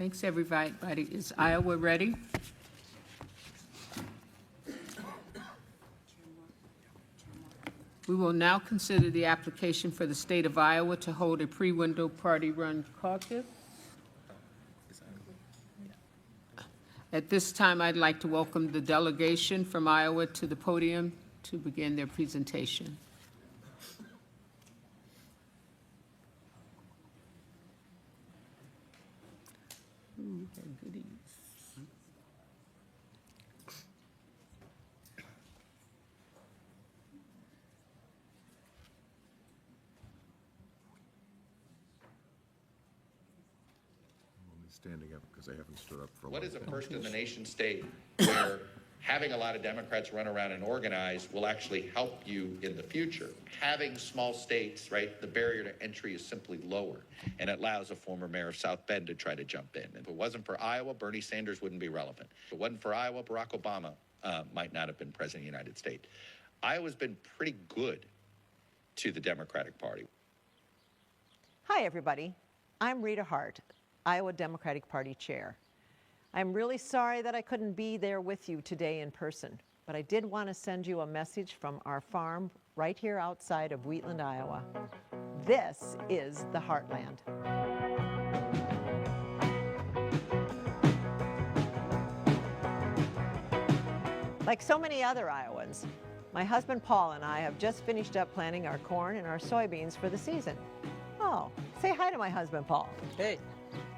Thanks, everybody. Is Iowa ready? We will now consider the application for the state of Iowa to hold a pre-window party-run caucus. At this time, I'd like to welcome the delegation from Iowa to the podium to begin their presentation. Ooh, goodies. Standing up because I haven't stood up for a What while. is a first-in-the-nation state where having a lot of Democrats run around and organize will actually help you in the future? Having small states, right, the barrier to entry is simply lower, and it allows a former mayor of South Bend to try to jump in. If it wasn't for Iowa, Bernie Sanders wouldn't be relevant. If it wasn't for Iowa, Barack Obama might not have been president of the United States. Iowa's been pretty good to the Democratic Party. Hi, everybody. I'm Rita Hart, Iowa Democratic Party Chair. I'm really sorry that I couldn't be there with you today in person, but I did want to send you a message from our farm right here outside of Wheatland, Iowa. This is the Heartland. Like so many other Iowans, my husband Paul and I have just finished up planting our corn and our soybeans for the season. Oh, say hi to my husband Paul. Hey.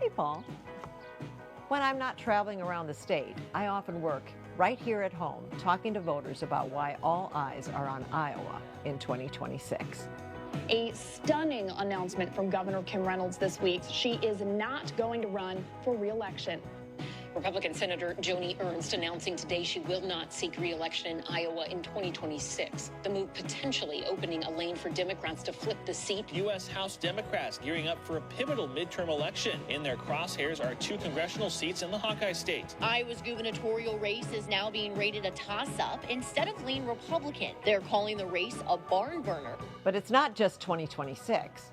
Hey, Paul. When I'm not traveling around the state, I often work right here at home talking to voters about why all eyes are on Iowa in 2026. A stunning announcement from Governor Kim Reynolds this week. She is not going to run for re-election. Republican Senator Joni Ernst announcing today she will not seek re-election in Iowa in 2026. The move potentially opening a lane for Democrats to flip the seat. U.S. House Democrats gearing up for a pivotal midterm election. In their crosshairs are 2 congressional seats in the Hawkeye state. Iowa's gubernatorial race is now being rated a toss-up instead of lean Republican. They're calling the race a barn burner. But it's not just 2026.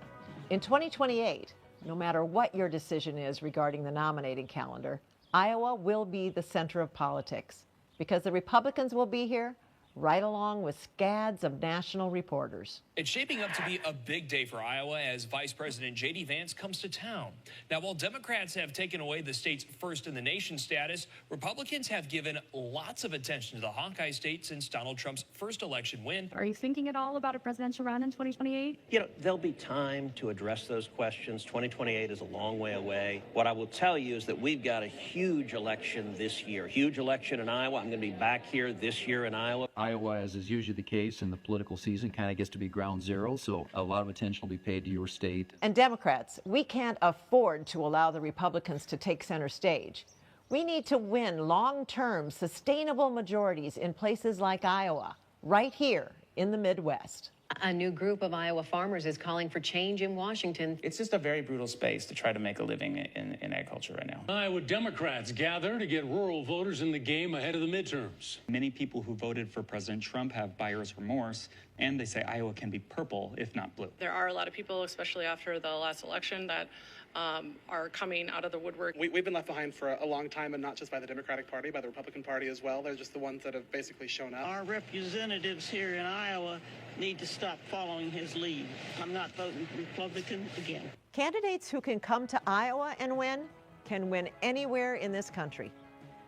In 2028, no matter what your decision is regarding the nominating calendar, Iowa will be the center of politics because the Republicans will be here right along with scads of national reporters. It's shaping up to be a big day for Iowa as Vice President J.D. Vance comes to town. Now, while Democrats have taken away the state's first-in-the-nation status, Republicans have given lots of attention to the Hawkeye state since Donald Trump's first election win. Are you thinking at all about a presidential run in 2028? You know, there'll be time to address those questions. 2028 is a long way away. What I will tell you is that we've got a huge election this year. Huge election in Iowa. I'm going to be back here this year in Iowa. Iowa, as is usually the case in the political season, kind of gets to be ground zero, so a lot of attention will be paid to your state. And Democrats, we can't afford to allow the Republicans to take center stage. We need to win long-term, sustainable majorities in places like Iowa, right here in the Midwest. A new group of Iowa farmers is calling for change in Washington. It's just a very brutal space to try to make a living in agriculture right now. Iowa Democrats gather to get rural voters in the game ahead of the midterms. Many people who voted for President Trump have buyer's remorse, and they say Iowa can be purple, if not blue. There are a lot of people, especially after the last election, that are coming out of the woodwork. We've been left behind for a long time, and not just by the Democratic Party, by the Republican Party as well. They're just the ones that have basically shown up. Our representatives here in Iowa need to stop following his lead. I'm not voting Republican again. Candidates who can come to Iowa and win can win anywhere in this country.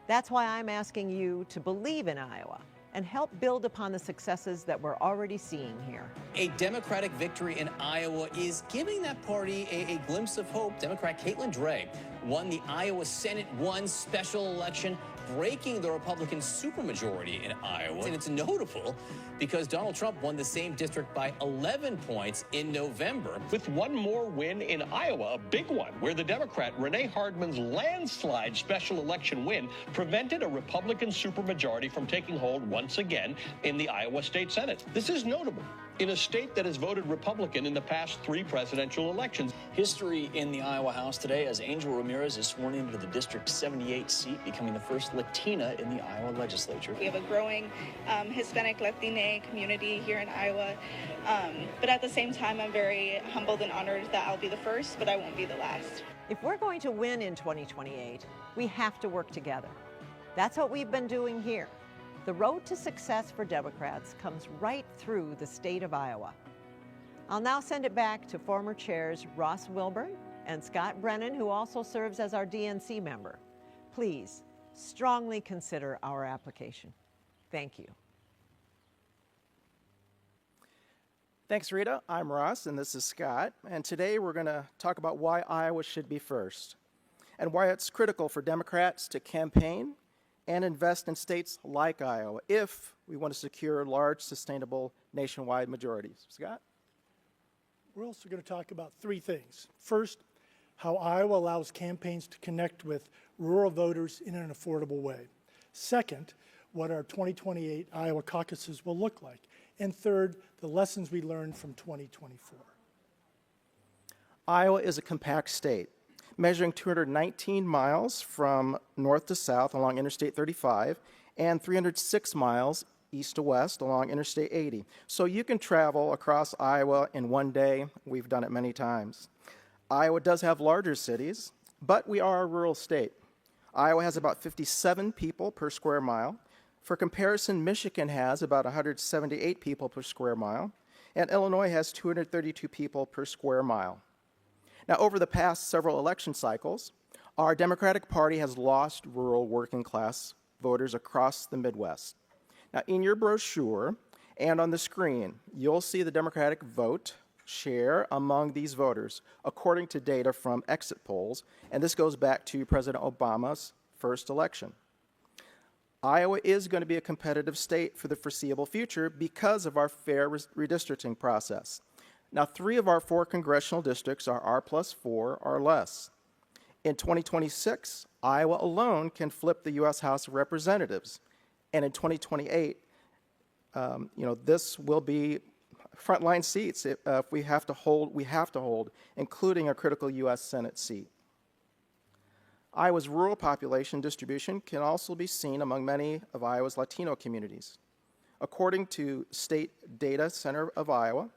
That's why I'm asking you to believe in Iowa and help build upon the successes that we're already seeing here. A Democratic victory in Iowa is giving that party a glimpse of hope. Democrat Caitlin Dray won the Iowa Senate 1 special election, breaking the Republican supermajority in Iowa. And it's notable because Donald Trump won the same district by 11 points in November. With one more win in Iowa, a big one, where the Democrat Renee Hardman's landslide special election win prevented a Republican supermajority from taking hold once again in the Iowa State Senate. This is notable in a state that has voted Republican in the past 3 presidential elections. History in the Iowa House today as Angel Ramirez is sworn into the District 78 seat, becoming the first Latina in the Iowa legislature. We have a growing Hispanic Latina community here in Iowa, but at the same time, I'm very humbled and honored that I'll be the first, but I won't be the last. If we're going to win in 2028, we have to work together. That's what we've been doing here. The road to success for Democrats comes right through the state of Iowa. I'll now send it back to former chairs Ross Wilburn and Scott Brennan, who also serves as our DNC member. Please strongly consider our application. Thank you. Thanks, Rita. I'm Ross, and this is Scott. And today we're going to talk about why Iowa should be first and why it's critical for Democrats to campaign and invest in states like Iowa if we want to secure large, sustainable, nationwide majorities. Scott? We're also going to talk about three things. First, how Iowa allows campaigns to connect with rural voters in an affordable way. Second, what our 2028 Iowa caucuses will look like. And third, the lessons we learned from 2024. Iowa is a compact state, measuring 219 miles from north to south along Interstate 35 and 306 miles east to west along Interstate 80. So you can travel across Iowa in one day. We've done it many times. Iowa does have larger cities, but we are a rural state. Iowa has about 57 people per square mile. For comparison, Michigan has about 178 people per square mile, and Illinois has 232 people per square mile. Now, over the past several election cycles, our Democratic Party has lost rural working class voters across the Midwest. Now, in your brochure and on the screen, you'll see the Democratic vote share among these voters according to data from exit polls, and this goes back to President Obama's first election. Iowa is going to be a competitive state for the foreseeable future because of our fair redistricting process. Now, 3 of our 4 congressional districts are R+4 or less. In 2026, Iowa alone can flip the U.S. House of Representatives, and in 2028, this will be frontline seats if we have to hold, including a critical U.S. Senate seat. Iowa's rural population distribution can also be seen among many of Iowa's Latino communities. According to State Data Center of Iowa,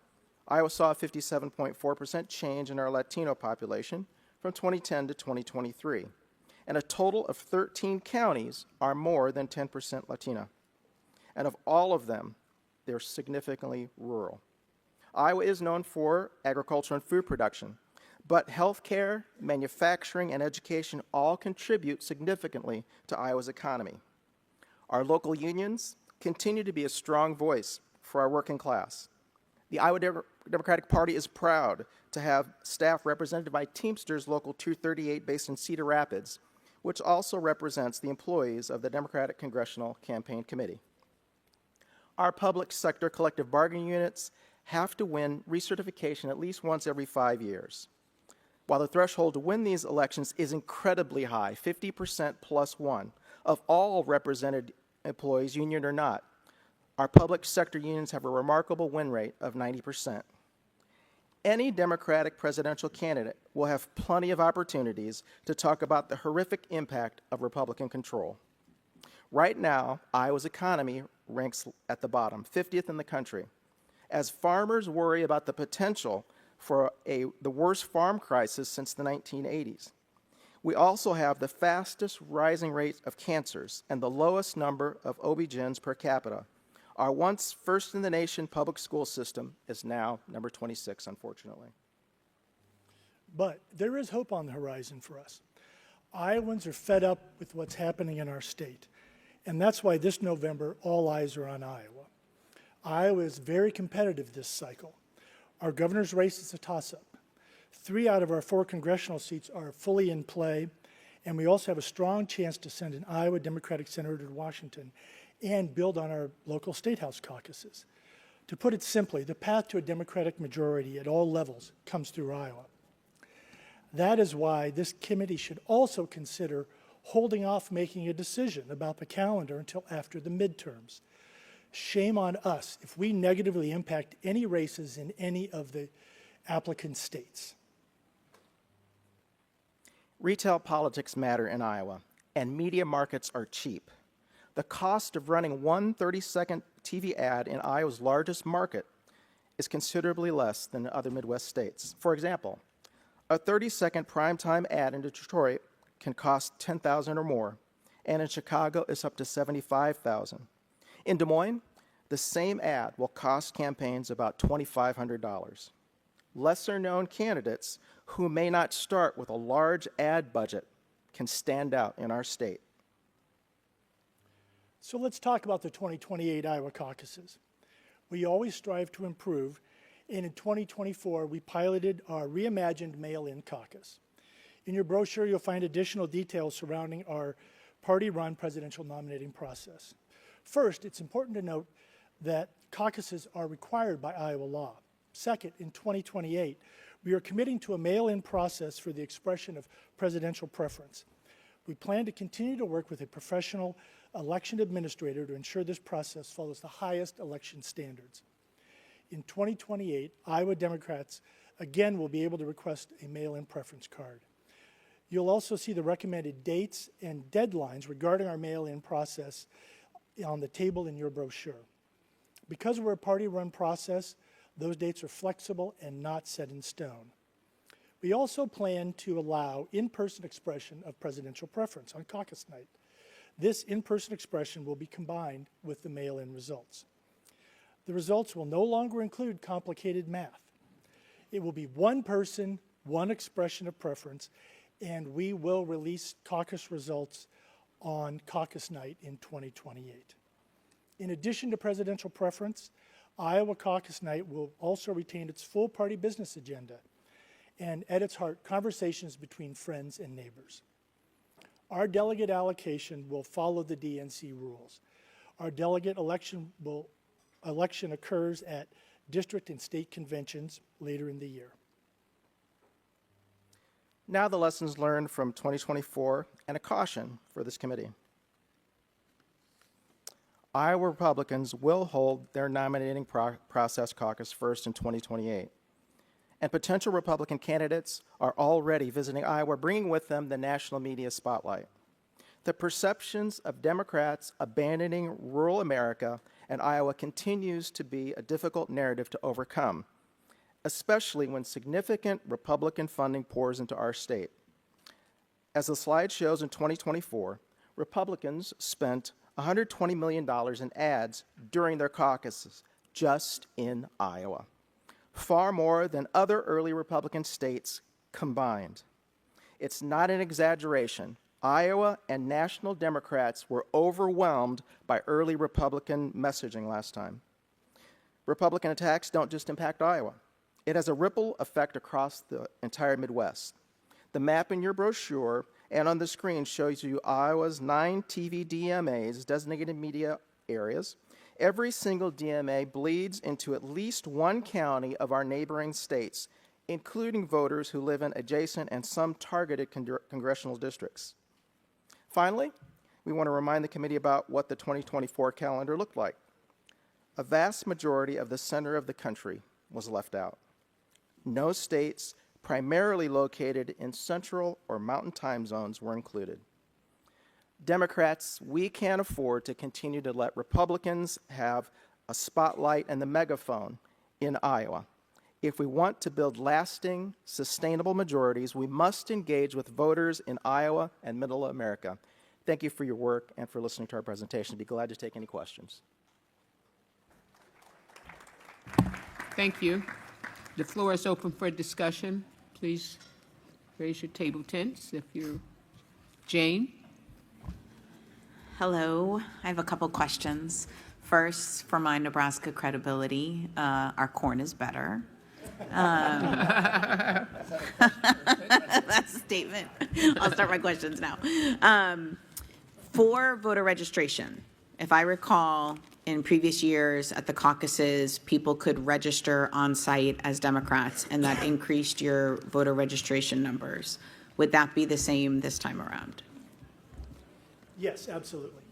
Iowa saw a 57.4% change in our Latino population from 2010 to 2023, and a total of 13 counties are more than 10% Latina. And of all of them, they're significantly rural. Iowa is known for agriculture and food production, but healthcare, manufacturing, and education all contribute significantly to Iowa's economy. Our local unions continue to be a strong voice for our working class. The Iowa Democratic Party is proud to have staff represented by Teamsters Local 238 based in Cedar Rapids, which also represents the employees of the Democratic Congressional Campaign Committee. Our public sector collective bargaining units have to win recertification at least once every 5 years. While the threshold to win these elections is incredibly high, 50% plus one, of all represented employees, union or not, our public sector unions have a remarkable win rate of 90%. Any Democratic presidential candidate will have plenty of opportunities to talk about the horrific impact of Republican control. Right now, Iowa's economy ranks at the bottom, 50th in the country, as farmers worry about the potential for the worst farm crisis since the 1980s. We also have the fastest rising rate of cancers and the lowest number of OB-GYNs per capita. Our once first in the nation public school system is now number 26, unfortunately. But there is hope on the horizon for us. Iowans are fed up with what's happening in our state, and that's why this November, all eyes are on Iowa. Iowa is very competitive this cycle. Our governor's race is a toss-up. 3 out of our 4 congressional seats are fully in play, and we also have a strong chance to send an Iowa Democratic senator to Washington and build on our local state house caucuses. To put it simply, the path to a Democratic majority at all levels comes through Iowa. That is why this committee should also consider holding off making a decision about the calendar until after the midterms. Shame on us if we negatively impact any races in any of the applicant states. Retail politics matter in Iowa, and media markets are cheap. The cost of running one 30-second TV ad in Iowa's largest market is considerably less than in other Midwest states. For example, A 30-second primetime ad in Detroit can cost $10,000 or more, and in Chicago, it's up to $75,000. In Des Moines, the same ad will cost campaigns about $2,500. Lesser-known candidates who may not start with a large ad budget can stand out in our state. So let's talk about the 2028 Iowa caucuses. We always strive to improve, and in 2024, we piloted our reimagined mail-in caucus. In your brochure, you'll find additional details surrounding our party-run presidential nominating process. First, it's important to note that caucuses are required by Iowa law. Second, in 2028, we are committing to a mail-in process for the expression of presidential preference. We plan to continue to work with a professional election administrator to ensure this process follows the highest election standards. In 2028, Iowa Democrats again will be able to request a mail-in preference card. You'll also see the recommended dates and deadlines regarding our mail-in process on the table in your brochure. Because we're a party-run process, those dates are flexible and not set in stone. We also plan to allow in-person expression of presidential preference on caucus night. This in-person expression will be combined with the mail-in results. The results will no longer include complicated math. It will be one person, one expression of preference, and we will release caucus results on caucus night in 2028. In addition to presidential preference, Iowa Caucus Night will also retain its full party business agenda and, at its heart, conversations between friends and neighbors. Our delegate allocation will follow the DNC rules. Our delegate election occurs at district and state conventions later in the year. Now the lessons learned from 2024 and a caution for this committee. Iowa Republicans will hold their nominating process caucus first in 2028. And potential Republican candidates are already visiting Iowa, bringing with them the national media spotlight. The perceptions of Democrats abandoning rural America and Iowa continues to be a difficult narrative to overcome, especially when significant Republican funding pours into our state. As the slide shows, in 2024, Republicans spent $120 million in ads during their caucuses, just in Iowa, far more than other early Republican states combined. It's not an exaggeration. Iowa and national Democrats were overwhelmed by early Republican messaging last time. Republican attacks don't just impact Iowa. It has a ripple effect across the entire Midwest. The map in your brochure and on the screen shows you Iowa's 9 TV DMAs, designated media areas. Every single DMA bleeds into at least one county of our neighboring states, including voters who live in adjacent and some targeted congressional districts. Finally, we want to remind the committee about what the 2024 calendar looked like. A vast majority of the center of the country was left out. No states primarily located in central or mountain time zones were included. Democrats, we can't afford to continue to let Republicans have a spotlight and the megaphone in Iowa. If we want to build lasting, sustainable majorities, we must engage with voters in Iowa and Middle America. Thank you for your work and for listening to our presentation. I'd be glad to take any questions. Thank you. The floor is open for discussion. Please raise your table tents if you're Jane. Hello. I have a couple questions. First, for my Nebraska credibility, our corn is better. That's a statement. I'll start my questions now. For voter registration, if I recall, in previous years at the caucuses, people could register on site as Democrats, and that increased your voter registration numbers. Would that be the same this time around? Yes, absolutely.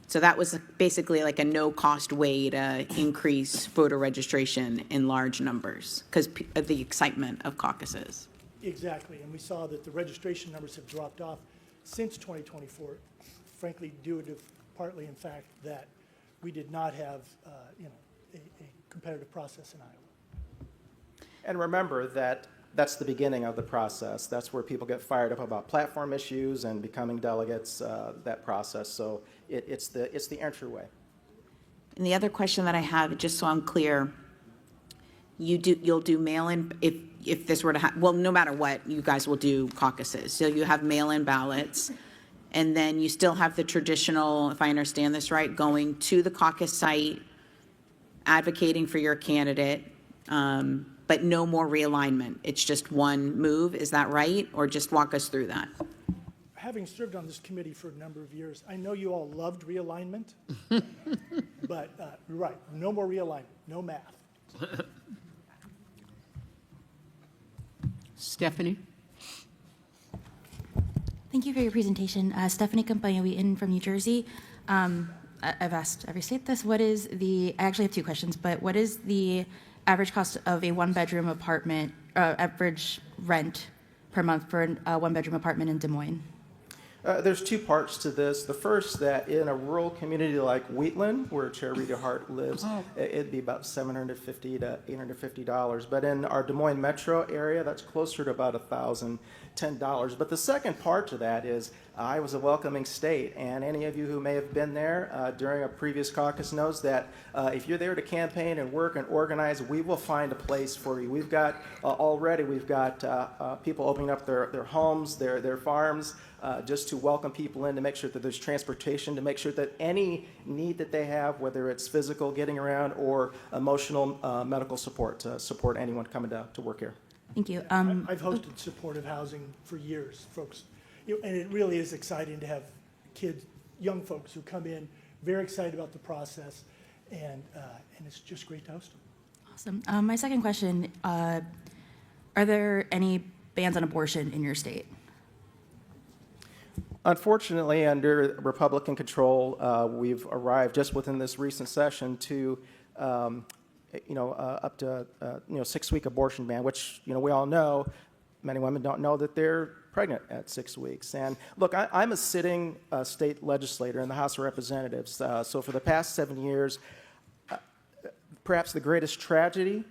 So that was basically like a no-cost way to increase voter registration in large numbers because of the excitement of caucuses. Exactly, and we saw that the registration numbers have dropped off since 2024, frankly, due to partly, in fact, that we did not have, a competitive process in Iowa. And remember that that's the beginning of the process. That's where people get fired up about platform issues and becoming delegates, that process. So it's the entryway. And the other question that I have, just so I'm clear, you'll do mail-in, if this were to happen, well, no matter what, you guys will do caucuses. So you have mail-in ballots, and then you still have the traditional, if I understand this right, going to the caucus site, advocating for your candidate, but no more realignment. It's just one move, is that right? Or just walk us through that. Having served on this committee for a number of years, I know you all loved realignment, but you're right, no more realignment, no math. Stephanie? Thank you for your presentation. Stephanie Campagna-Wheaton from New Jersey. I've asked every state this. I actually have two questions, but what is the average cost of a one-bedroom apartment, average rent per month for a one-bedroom apartment in Des Moines? There's two parts to this. The first, that in a rural community like Wheatland, where Chair Rita Hart lives, it'd be about $750 to $850. But in our Des Moines metro area, that's closer to about $1,010. But the second part to that is Iowa's a welcoming state, and any of you who may have been there during a previous caucus knows that if you're there to campaign and work and organize, we will find a place for you. We've got people opening up their homes, their farms, just to welcome people in, to make sure that there's transportation, to make sure that any need that they have, whether it's physical, getting around, or emotional medical support, to support anyone coming to work here. Thank you. I've hosted supportive housing for years, folks. And it really is exciting to have kids, young folks who come in very excited about the process, and it's just great to host them. Awesome. My second question, are there any bans on abortion in your state? Unfortunately, under Republican control, we've arrived just within this recent session to up to 6-week abortion ban, which we all know many women don't know that they're pregnant at 6 weeks. And look, I'm a sitting state legislator in the House of Representatives. So for the past 7 years, perhaps the greatest travesty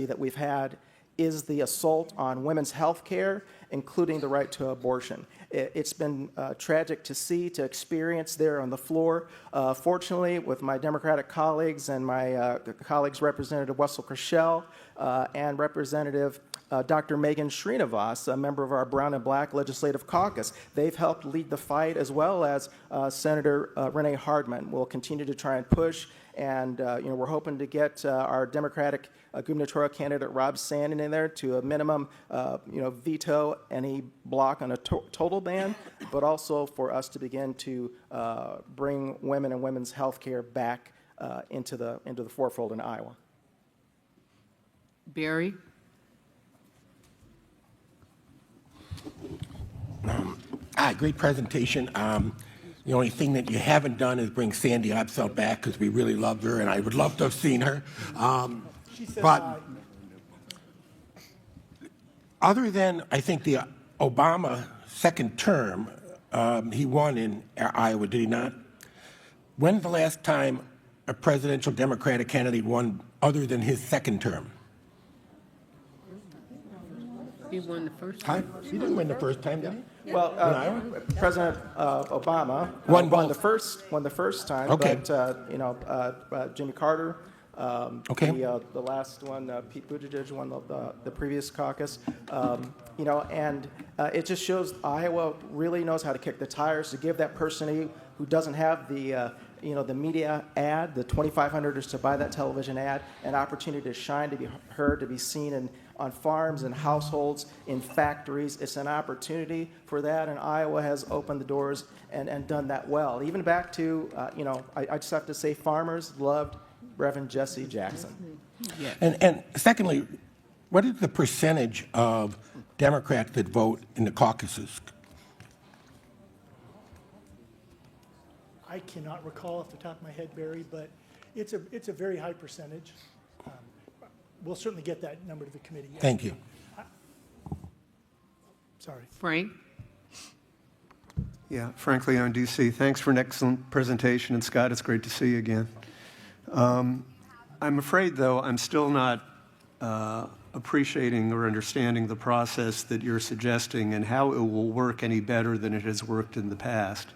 that we've had is the assault on women's health care, including the right to abortion. It's been tragic to see, to experience there on the floor. Fortunately, with my Democratic colleagues and my colleagues, Representative Wessel Krishel and Representative Dr. Megan Srinivas, a member of our Brown and Black Legislative Caucus, they've helped lead the fight, as well as Senator Renee Hardman. We'll continue to try and push, and we're hoping to get our Democratic gubernatorial candidate Rob Sandin in there to a minimum, veto any block on a total ban, but also for us to begin to bring women and women's health care back into the forefront in Iowa. Barry? Great presentation. The only thing that you haven't done is bring Sandy Absel back, because we really loved her, and I would love to have seen her. But other than, I think, the Obama second term, he won in Iowa, did he not? When's the last time a presidential Democratic candidate won other than his second term? He won the first time. He didn't win the first time, did he? Well, President Obama won the first time. Okay. But Jimmy Carter, the last one, Pete Buttigieg won the previous caucus. And it just shows Iowa really knows how to kick the tires, to give that person who doesn't have the media ad, the $2,500 to buy that television ad, an opportunity to shine, to be heard, to be seen on farms and households, in factories. It's an opportunity for that, and Iowa has opened the doors and done that well. Even back to, I just have to say, farmers loved Reverend Jesse Jackson. Yes. And secondly, what is the percentage of Democrats that vote in the caucuses? I cannot recall off the top of my head, Barry, but it's a very high percentage. We'll certainly get that number to the committee. Yes. Thank you. Sorry. Frank? Yeah, Frank Leon, DC. Thanks for an excellent presentation. And Scott, it's great to see you again. I'm afraid, though, I'm still not appreciating or understanding the process that you're suggesting and how it will work any better than it has worked in the past.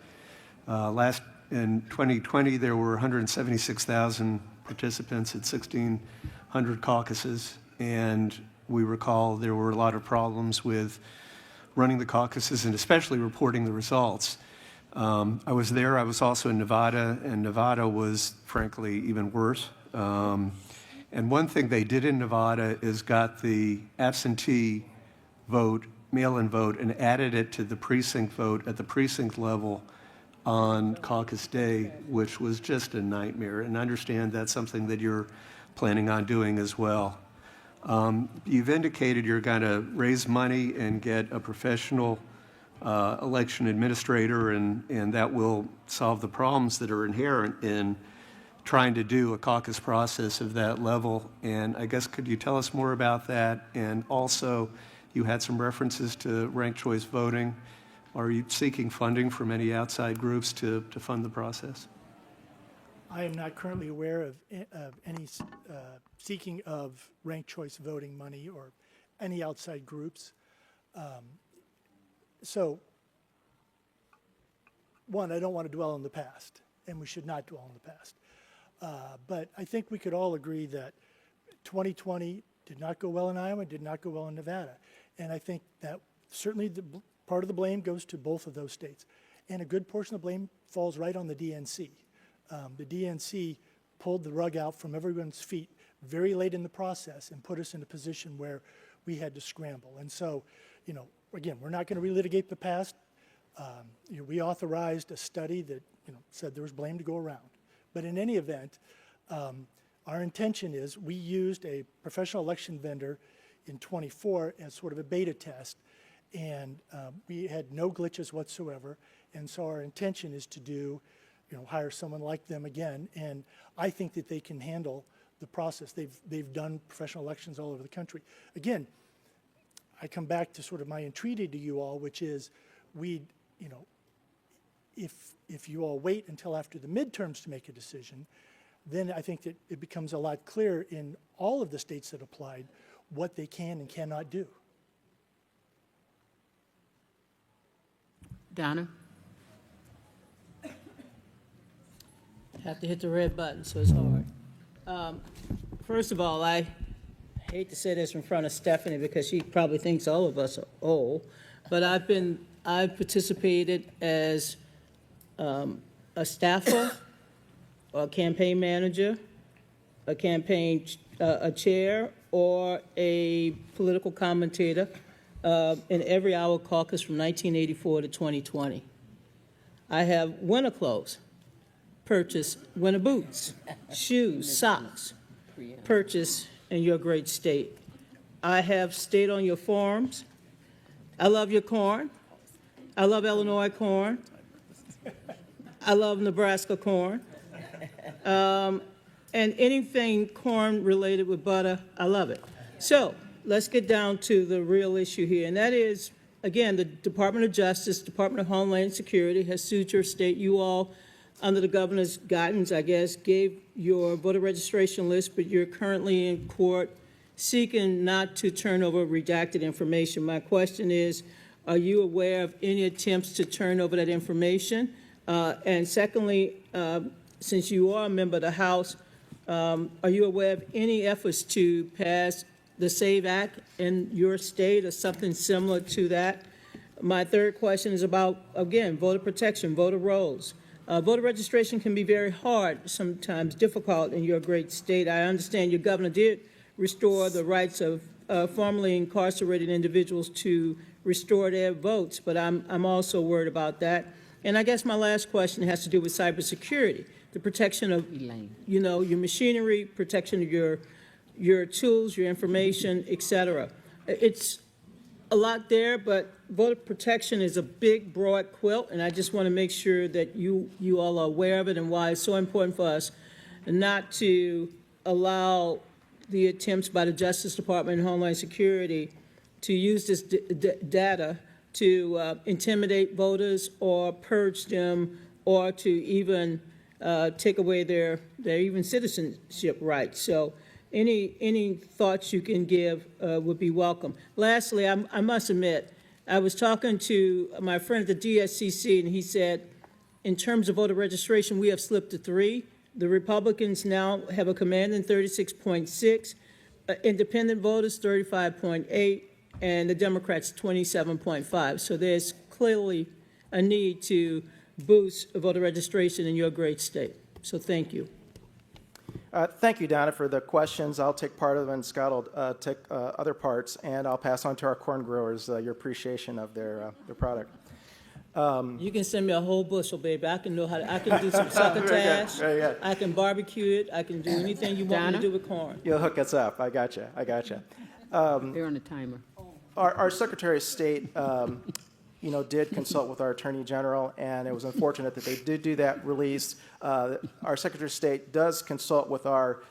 In 2020, there were 176,000 participants at 1,600 caucuses, and we recall there were a lot of problems with running the caucuses and especially reporting the results. I was there. I was also in Nevada, and Nevada was, frankly, even worse. And one thing they did in Nevada is got the absentee vote, mail-in vote, and added it to the precinct vote at the precinct level on caucus day, which was just a nightmare. And I understand that's something that you're planning on doing as well. You've indicated you're going to raise money and get a professional election administrator, and that will solve the problems that are inherent in trying to do a caucus process of that level. And I guess, could you tell us more about that? And also, you had some references to ranked choice voting. Are you seeking funding from any outside groups to fund the process? I am not currently aware of any seeking of ranked choice voting money or any outside groups. So, one, I don't want to dwell on the past, and we should not dwell on the past. But I think we could all agree that 2020 did not go well in Iowa, did not go well in Nevada. And I think that certainly part of the blame goes to both of those states. And a good portion of the blame falls right on the DNC. The DNC pulled the rug out from everyone's feet very late in the process and put us in a position where we had to scramble. And so, again, we're not going to relitigate the past. We authorized a study that said there was blame to go around. But in any event, our intention is we used a professional election vendor in '24 as sort of a beta test, and we had no glitches whatsoever. And so our intention is to hire someone like them again, and I think that they can handle the process. They've done professional elections all over the country. Again, I come back to sort of my entreaty to you all, which is if you all wait until after the midterms to make a decision, then I think that it becomes a lot clearer in all of the states that applied what they can and cannot do. Donna? Have to hit the red button, so it's hard. First of all, I hate to say this in front of Stephanie because she probably thinks all of us are old, but I've participated as a staffer, a campaign manager, a campaign a chair, or a political commentator in every Iowa caucus from 1984 to 2020. I have winter clothes, purchased winter boots, shoes, socks, purchased in your great state. I have stayed on your farms. I love your corn. I love Illinois corn. I love Nebraska corn. And anything corn related with butter, I love it. So let's get down to the real issue here, and that is, again, the Department of Justice, Department of Homeland Security has sued your state. You all, under the governor's guidance, I guess, gave your voter registration list, but you're currently in court seeking not to turn over redacted information. My question is, are you aware of any attempts to turn over that information? And secondly, since you are a member of the House, are you aware of any efforts to pass the SAVE Act in your state or something similar to that? My third question is about, again, voter protection, voter rolls. Voter registration can be very hard, sometimes difficult in your great state. I understand your governor did restore the rights of formerly incarcerated individuals to restore their votes, but I'm also worried about that. And I guess my last question has to do with cybersecurity, the protection of, your machinery, protection of your tools, your information, et cetera. It's a lot there, but voter protection is a big, broad quilt, and I just want to make sure that you all are aware of it and why it's so important for us not to allow the attempts by the Justice Department and Homeland Security to use this data to intimidate voters or purge them or to even take away their even citizenship rights. So any thoughts you can give would be welcome. Lastly, I must admit, I was talking to my friend at the DSCC, and he said, in terms of voter registration, we have slipped to 3. The Republicans now have a commanding 36.6, independent voters 35.8, and the Democrats 27.5. So there's clearly a need to boost voter registration in your great state. So thank you. Thank you, Donna, for the questions. I'll take part of them, and Scott will take other parts, and I'll pass on to our corn growers your appreciation of their product. You can send me a whole bushel, baby. I can do some succotash. Very good. I can barbecue it. I can do anything you want me to do with corn. You'll hook us up. I gotcha. They're on a timer. Our Secretary of State, did consult with our Attorney General, and it was unfortunate that they did do that release. Our Secretary of State does consult with our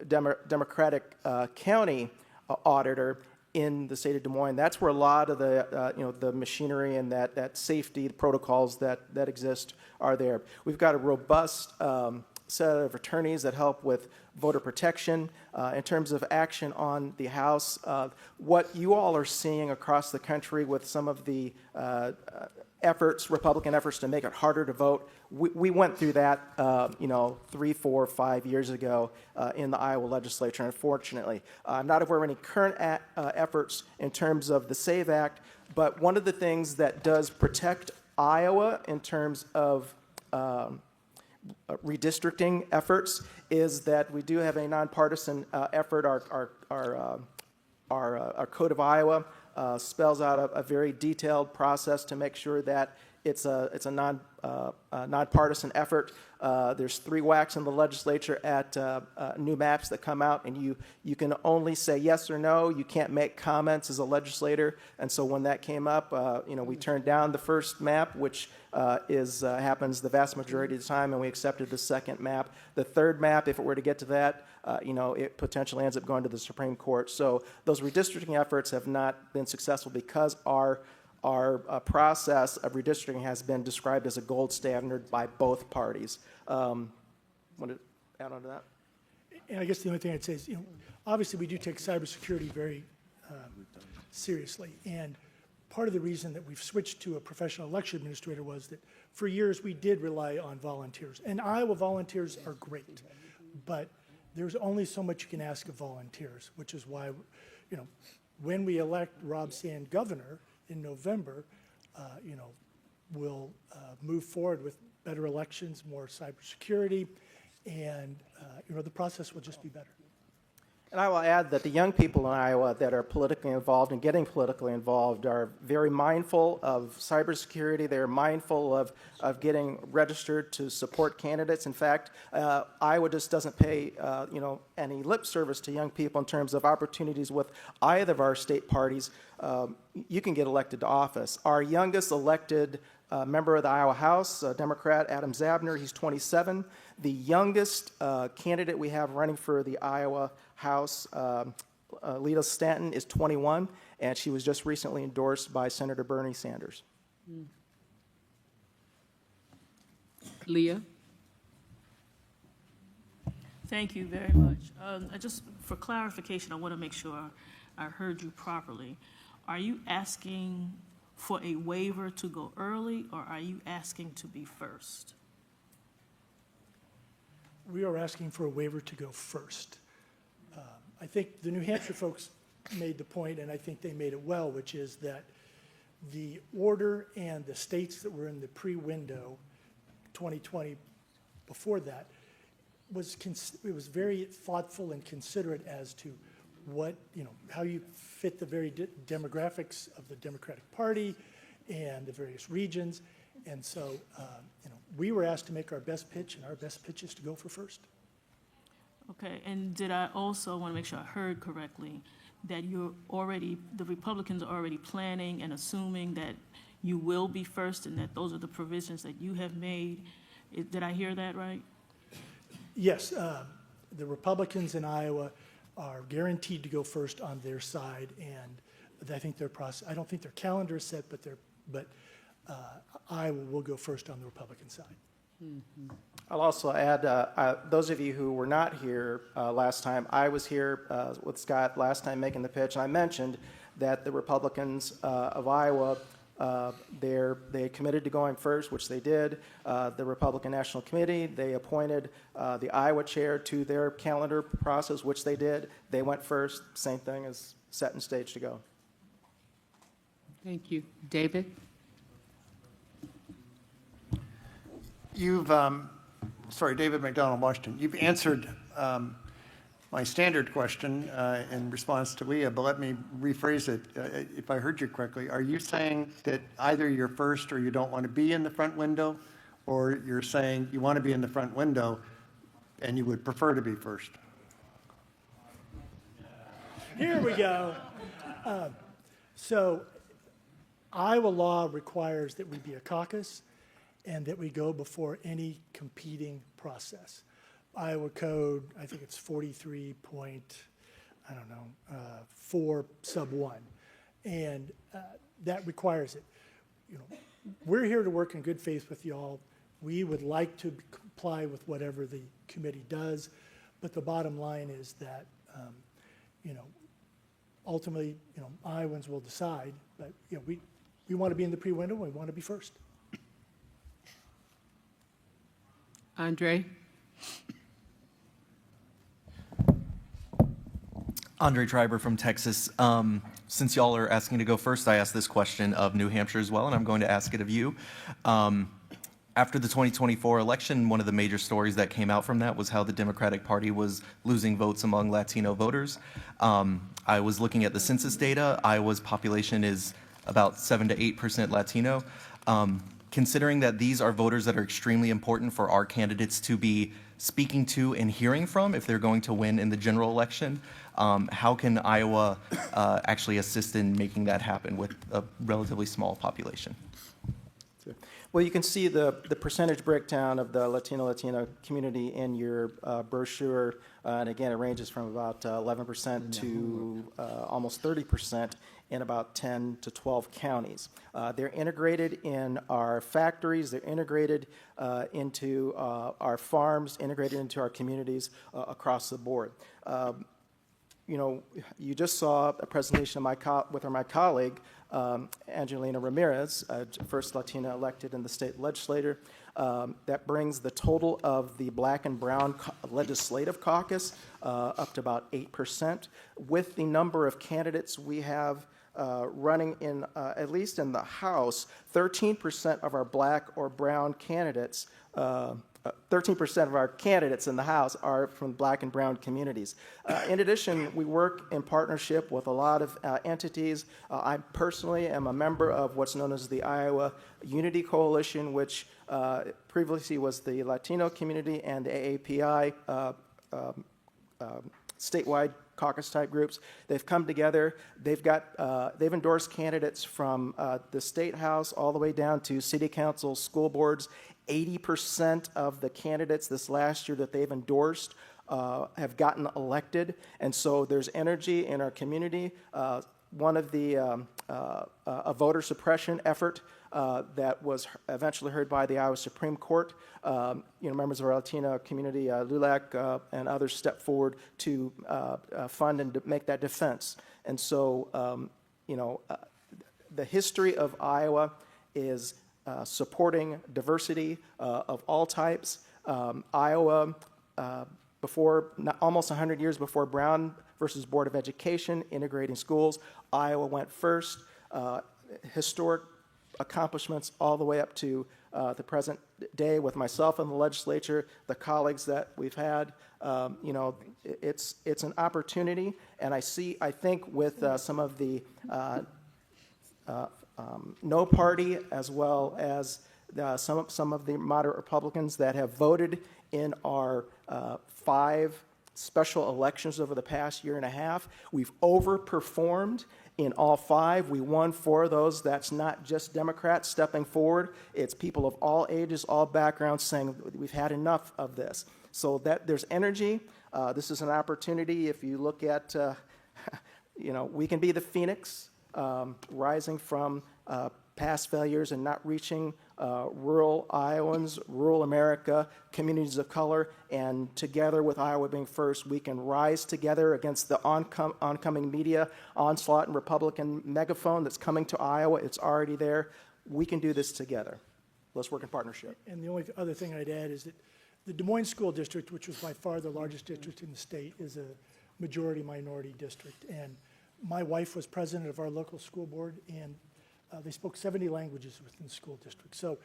Democratic county auditor in the state of Des Moines. That's where a lot of the machinery and that safety protocols that exist are there. We've got a robust set of attorneys that help with voter protection. In terms of action on the House, what you all are seeing across the country with some of the Republican efforts to make it harder to vote, we went through that 3, 4, 5 years ago in the Iowa legislature, unfortunately. I'm not aware of any current efforts in terms of the SAVE Act, but one of the things that does protect Iowa in terms of redistricting efforts is that we do have a nonpartisan effort. Our Code of Iowa spells out a very detailed process to make sure that it's a nonpartisan effort. There's 3 whacks in the legislature at new maps that come out, and you can only say yes or no. You can't make comments as a legislator. And so when that came up, we turned down the first map, which happens the vast majority of the time, and we accepted the second map. The third map, if it were to get to that, it potentially ends up going to the Supreme Court. So those redistricting efforts have not been successful because our process of redistricting has been described as a gold standard by both parties. Want to add on to that? And I guess the only thing I'd say is, obviously we do take cybersecurity very seriously. And part of the reason that we've switched to a professional election administrator was that for years we did rely on volunteers. And Iowa volunteers are great, but there's only so much you can ask of volunteers, which is why, when we elect Rob Sand governor in November, we'll move forward with better elections, more cybersecurity, and the process will just be better. And I will add that the young people in Iowa that are politically involved and getting politically involved are very mindful of cybersecurity. They're mindful of getting registered to support candidates. In fact, Iowa just doesn't pay any lip service to young people in terms of opportunities with either of our state parties. You can get elected to office. Our youngest elected member of the Iowa House, Democrat Adam Zabner, he's 27. The youngest candidate we have running for the Iowa House, Lita Stanton, is 21, and she was just recently endorsed by Senator Bernie Sanders. Leah? Thank you very much. Just for clarification, I want to make sure I heard you properly. Are you asking for a waiver to go early, or are you asking to be first? We are asking for a waiver to go first. I think the New Hampshire folks made the point, and I think they made it well, which is that the order and the states that were in the pre-window 2020 before that it was very thoughtful and considerate as to what, how you fit the very demographics of the Democratic Party and the various regions. And so, we were asked to make our best pitch, and our best pitch is to go for first. Okay, and did I also want to make sure I heard correctly that the Republicans are already planning and assuming that you will be first and that those are the provisions that you have made? Did I hear that right? Yes, the Republicans in Iowa are guaranteed to go first on their side, and I think their process, I don't think their calendar is set, but Iowa will go first on the Republican side. I'll also add, those of you who were not here last time, I was here with Scott last time making the pitch, and I mentioned that the Republicans of Iowa, they committed to going first, which they did. The Republican National Committee, they appointed the Iowa chair to their calendar process, which they did. They went first, same thing as set and stage to go. Thank you. David? You've, sorry, David McDonald, Washington. You've answered my standard question in response to Leah, but let me rephrase it. If I heard you correctly, are you saying that either you're first or you don't want to be in the front window, or you're saying you want to be in the front window and you would prefer to be first? Here we go. So Iowa law requires that we be a caucus and that we go before any competing process. Iowa code, I think it's 43 point, I don't know, 4 sub 1. And that requires it. You know, we're here to work in good faith with y'all. We would like to comply with whatever the committee does, but the bottom line is that, you know, ultimately, you know, Iowans will decide, but, you know, we want to be in the pre-window, we want to be first. Andre? Andre Treiber from Texas. Since y'all are asking to go first, I asked this question of New Hampshire as well, and I'm going to ask it of you. After the 2024 election, one of the major stories that came out from that was how the Democratic Party was losing votes among Latino voters. I was looking at the census data. Iowa's population is about 7 to 8% Latino. Considering that these are voters that are extremely important for our candidates to be speaking to and hearing from if they're going to win in the general election, how can Iowa actually assist in making that happen with a relatively small population? Well, you can see the percentage breakdown of the Latino community in your brochure, and again, it ranges from about 11% to almost 30% in about 10 to 12 counties. They're integrated in our factories, they're integrated into our farms, integrated into our communities across the board. You know, you just saw a presentation of with my colleague, Angelina Ramirez, first Latina elected in the state legislature. That brings the total of the black and brown legislative caucus up to about 8%. With the number of candidates we have running in, at least in the House, 13% of our black or brown candidates 13% of our candidates in the House are from black and brown communities. In addition, we work in partnership with a lot of entities. I personally am a member of what's known as the Iowa Unity Coalition, which previously was the Latino community and the AAPI statewide caucus type groups. They've come together. They've endorsed candidates from the state house all the way down to city council, school boards. 80% of the candidates this last year that they've endorsed have gotten elected, and so there's energy in our community. One of the a voter suppression effort that was eventually heard by the Iowa Supreme Court. Members of our Latino community, LULAC and others, stepped forward to fund and make that defense. And so, the history of Iowa is supporting diversity of all types. Iowa, almost 100 years before Brown versus Board of Education, integrating schools, Iowa went first. Historic accomplishments all the way up to the present day with myself in the legislature, the colleagues that we've had. It's an opportunity, and I think with some of the no party, as well as some of the moderate Republicans that have voted in our 5 special elections over the past year and a half. We've overperformed in all 5. We won 4 of those. That's not just Democrats stepping forward. It's people of all ages, all backgrounds saying we've had enough of this. So that there's energy. This is an opportunity. If you look at, we can be the phoenix rising from past failures and not reaching rural Iowans, rural America, communities of color, and together with Iowa Being First, we can rise together against the oncoming media onslaught and Republican megaphone that's coming to Iowa. It's already there. We can do this together. Let's work in partnership. And the only other thing I'd add is that the Des Moines School District, which was by far the largest district in the state, is a majority minority district. And my wife was president of our local school board, and they spoke 70 languages within the school district. So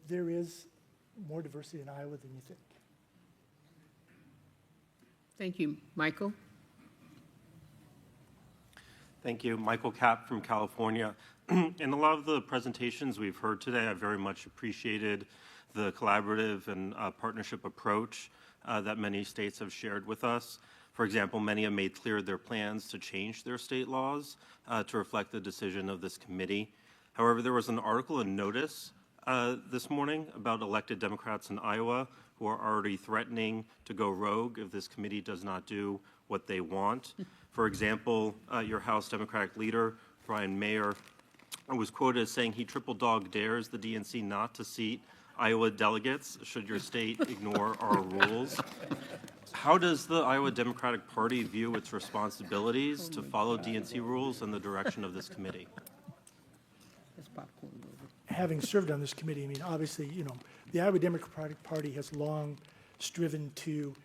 there is more diversity in Iowa than you think. Thank you. Michael? Thank you. Michael Kapp from California. In a lot of the presentations we've heard today, I very much appreciated the collaborative and partnership approach that many states have shared with us. For example, many have made clear their plans to change their state laws to reflect the decision of this committee. However, there was an article in Notice this morning about elected Democrats in Iowa who are already threatening to go rogue if this committee does not do what they want. For example, your House Democratic leader, Brian Mayer, was quoted as saying he triple dog dares the DNC not to seat Iowa delegates should your state ignore our rules. How does the Iowa Democratic Party view its responsibilities to follow DNC rules and the direction of this committee? Having served on this committee, I mean, obviously, you know, the Iowa Democratic Party has long striven to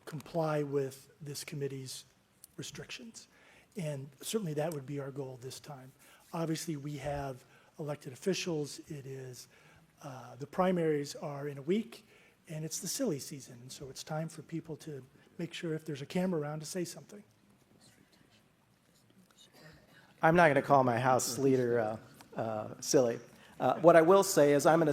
comply with this committee's restrictions. And certainly that would be our goal this time. Obviously, we have elected officials. It is, the primaries are in a week, and it's the silly season. And so it's time for people to make sure if there's a camera around to say something. I'm not going to call my House leader silly. What I will say is I'm an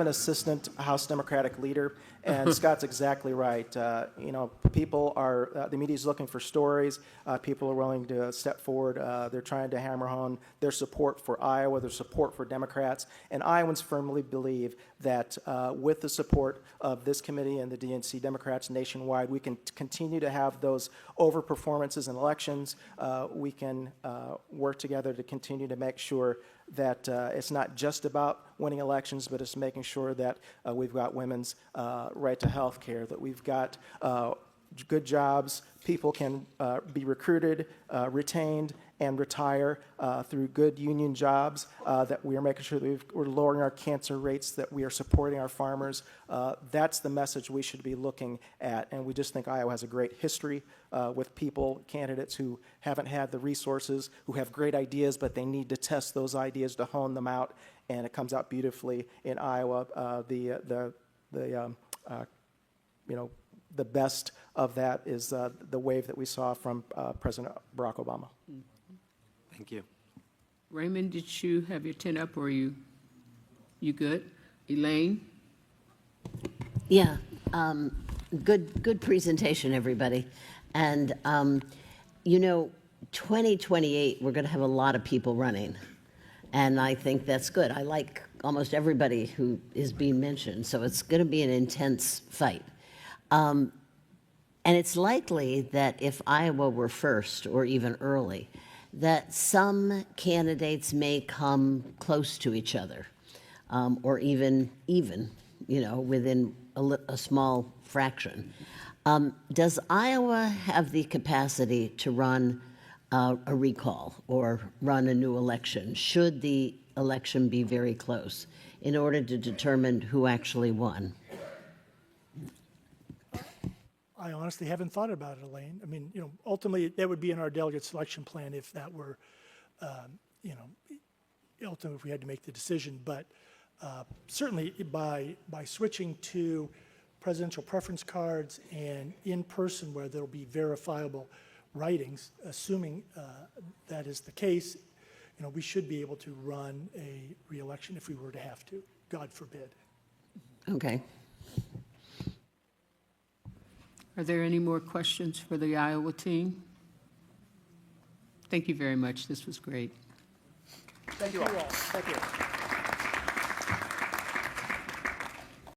assistant House Democratic leader, and Scott's exactly right. You know, people are, the media's looking for stories. People are willing to step forward. They're trying to hammer home their support for Iowa, their support for Democrats, and Iowans firmly believe that with the support of this committee and the DNC Democrats nationwide, we can continue to have those overperformances in elections. We can work together to continue to make sure that it's not just about winning elections, but it's making sure that we've got women's right to health care, that we've got good jobs, people can be recruited, retained, and retire through good union jobs, that we are making sure that we're lowering our cancer rates, that we are supporting our farmers. That's the message we should be looking at, and we just think Iowa has a great history with people, candidates who haven't had the resources, who have great ideas, but they need to test those ideas to hone them out, and it comes out beautifully in Iowa. You know, the best of that is the wave that we saw from President Barack Obama. Thank you. Raymond, did you have your 10 up, or you good? Elaine? Yeah, good presentation, everybody. And, you know, 2028, we're going to have a lot of people running. And I think that's good. I like almost everybody who is being mentioned. So it's going to be an intense fight. And it's likely that if Iowa were first or even early, that some candidates may come close to each other, or even, you know, within a small fraction. Does Iowa have the capacity to run a recall or run a new election, should the election be very close, in order to determine who actually won? I honestly haven't thought about it, Elaine. I mean, you know, ultimately that would be in our delegate selection plan if that were, you know, ultimately if we had to make the decision. But certainly by switching to presidential preference cards and in person where there'll be verifiable writings, assuming that is the case, you know, we should be able to run a re-election if we were to have to, God forbid. Okay. Are there any more questions for the Iowa team? Thank you very much. This was great. Thank you all. Thank you.